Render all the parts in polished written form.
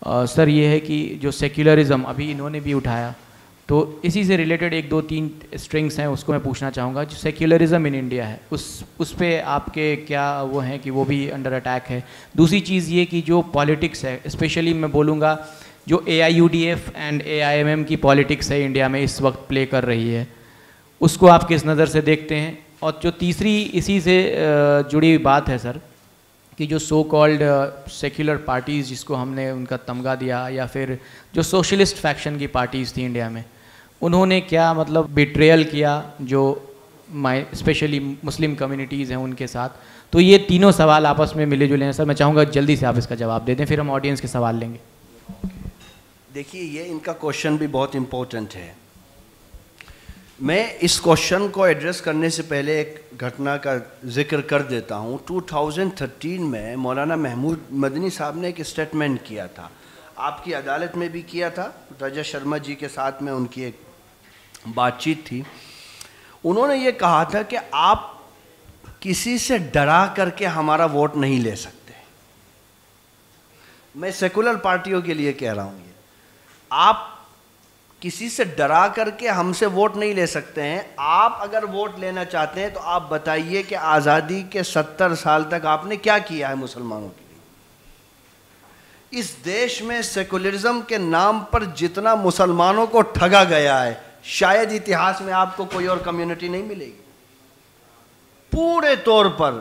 Sir ये है कि जो सेक्युलरिज्म अभी इन्होंने भी उठाया, तो इसी से रिलेटेड एक दो तीन स्ट्रिंग्स हैं, उसको मैं पूछना चाहूँगा। जो सेक्युलरिज्म इन इंडिया है उस पे आपके क्या वो हैं कि वो भी अंडर अटैक है। दूसरी चीज़ ये कि जो पॉलिटिक्स है, स्पेशली मैं बोलूँगा जो AIUDF एंड AIMM की पॉलिटिक्स है इंडिया में इस वक्त प्ले कर रही है, उसको आप किस नज़र से देखते हैं। और जो तीसरी इसी से जुड़ी बात है सर, कि जो सो कॉल्ड सेक्युलर पार्टीज़ जिसको हमने उनका तमगा दिया, या फिर जो सोशलिस्ट फैक्शन की पार्टीज़ थी इंडिया में, उन्होंने क्या मतलब बिट्रेयल किया जो स्पेशली मुस्लिम कम्युनिटीज़ हैं उनके साथ। तो ये तीनों सवाल आपस में मिले जुले हैं सर, मैं चाहूँगा जल्दी से आप इसका जवाब दे दें, फिर हम ऑडियंस के सवाल लेंगे। देखिए, ये इनका क्वेश्चन भी बहुत इम्पोर्टेंट है। मैं इस क्वेश्चन को एड्रेस करने से पहले एक घटना का जिक्र कर देता हूँ। 2013 में मौलाना महमूद मदनी साहब ने एक स्टेटमेंट किया था, आपकी अदालत में भी किया था, रजा शर्मा जी के साथ में उनकी एक बातचीत थी। उन्होंने ये कहा था कि आप किसी से डरा करके हमारा वोट नहीं ले सकते। मैं सेकुलर पार्टियों के लिए कह रहा हूँ, ये आप किसी से डरा करके हमसे वोट नहीं ले सकते हैं। आप अगर वोट लेना चाहते हैं तो आप बताइए कि आज़ादी के 70 साल तक आपने क्या किया है मुसलमानों के लिए। इस देश में सेकुलरिज्म के नाम पर जितना मुसलमानों को ठगा गया है, शायद इतिहास में आपको कोई और कम्युनिटी नहीं मिलेगी। पूरे तौर पर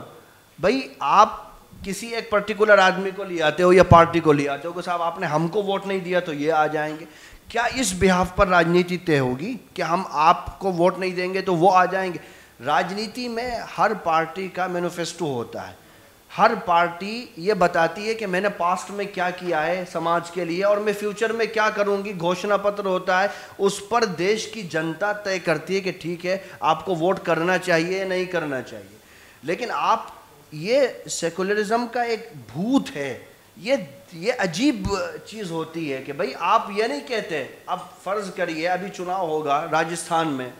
भाई, आप किसी एक पर्टिकुलर आदमी को ले आते हो या पार्टी को ले आते हो कि साहब आपने हमको वोट नहीं दिया तो ये आ जाएंगे। क्या इस बिहाफ पर राजनीति तय होगी कि हम आपको वोट नहीं देंगे तो वो आ जाएंगे? राजनीति में हर पार्टी का मैनिफेस्टो होता है। हर पार्टी ये बताती है कि मैंने पास्ट में क्या किया है समाज के लिए और मैं फ्यूचर में क्या करूंगी। घोषणा पत्र होता है, उस पर देश की जनता तय करती है कि ठीक है आपको वोट करना चाहिए या नहीं करना चाहिए। लेकिन आप, ये सेकुलरिज्म का एक भूत है, ये अजीब चीज़ होती है कि भाई आप ये नहीं कहते। अब फ़र्ज़ करिए अभी चुनाव होगा राजस्थान में,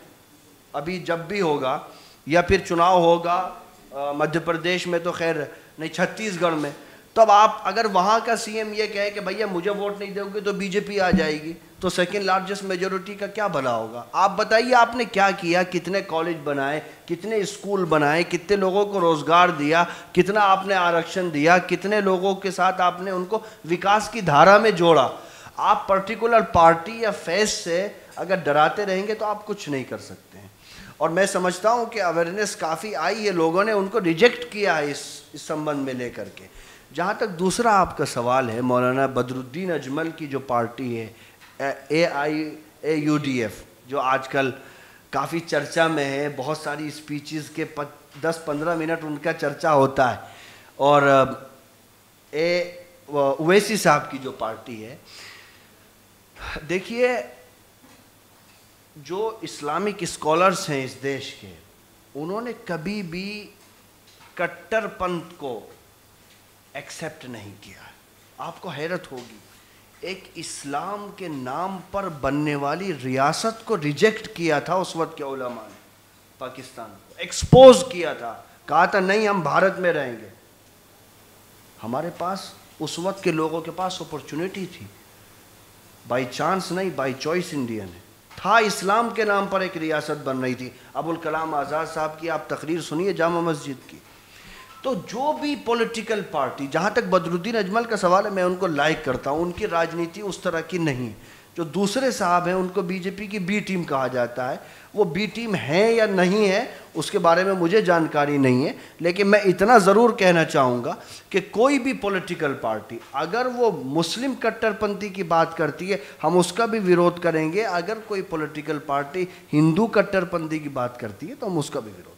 अभी जब भी होगा, या फिर चुनाव होगा मध्य प्रदेश में, तो खैर नहीं, छत्तीसगढ़ में, तब आप अगर वहाँ का CM ये कहे कि भैया मुझे वोट नहीं दोगे तो BJP आ जाएगी, तो सेकेंड लार्जेस्ट मेजोरिटी का क्या भला होगा? आप बताइए आपने क्या किया, कितने कॉलेज बनाए, कितने स्कूल बनाए, कितने लोगों को रोज़गार दिया, कितना आपने आरक्षण दिया, कितने लोगों के साथ आपने उनको विकास की धारा में जोड़ा। आप पर्टिकुलर पार्टी या फेस से अगर डराते रहेंगे तो आप कुछ नहीं कर सकते हैं। और मैं समझता हूँ कि अवेयरनेस काफ़ी आई है, लोगों ने उनको रिजेक्ट किया है इस संबंध में लेकर के। जहाँ तक दूसरा आपका सवाल है, मौलाना बदरुद्दीन अजमल की जो पार्टी है AIUDF, जो आजकल काफ़ी चर्चा में है, बहुत सारी स्पीचेस के 10-15 मिनट उनका चर्चा होता है, और ओवैसी साहब की जो पार्टी है, देखिए जो इस्लामिक स्कॉलर्स हैं इस देश के, उन्होंने कभी भी कट्टरपंथ को एक्सेप्ट नहीं किया। आपको हैरत होगी, एक इस्लाम के नाम पर बनने वाली रियासत को रिजेक्ट किया था उस वक्त के उलमा ने, पाकिस्तान को एक्सपोज किया था, कहा था नहीं हम भारत में रहेंगे। हमारे पास उस वक्त के लोगों के पास अपॉर्चुनिटी थी, बाई चांस नहीं, बाई चॉइस इंडियन है था। इस्लाम के नाम पर एक रियासत बन रही थी। अबुल कलाम आज़ाद साहब की आप तकरीर सुनिए जामा मस्जिद की। तो जो भी पॉलिटिकल पार्टी, जहाँ तक बदरुद्दीन अजमल का सवाल है, मैं उनको लाइक करता हूँ, उनकी राजनीति उस तरह की नहीं। जो दूसरे साहब हैं उनको BJP की B टीम कहा जाता है, वो B टीम है या नहीं है उसके बारे में मुझे जानकारी नहीं है। लेकिन मैं इतना ज़रूर कहना चाहूँगा कि कोई भी पॉलिटिकल पार्टी अगर वो मुस्लिम कट्टरपंथी की बात करती है, हम उसका भी विरोध करेंगे। अगर कोई पॉलिटिकल पार्टी हिंदू कट्टरपंथी की बात करती है तो हम उसका भी विरोध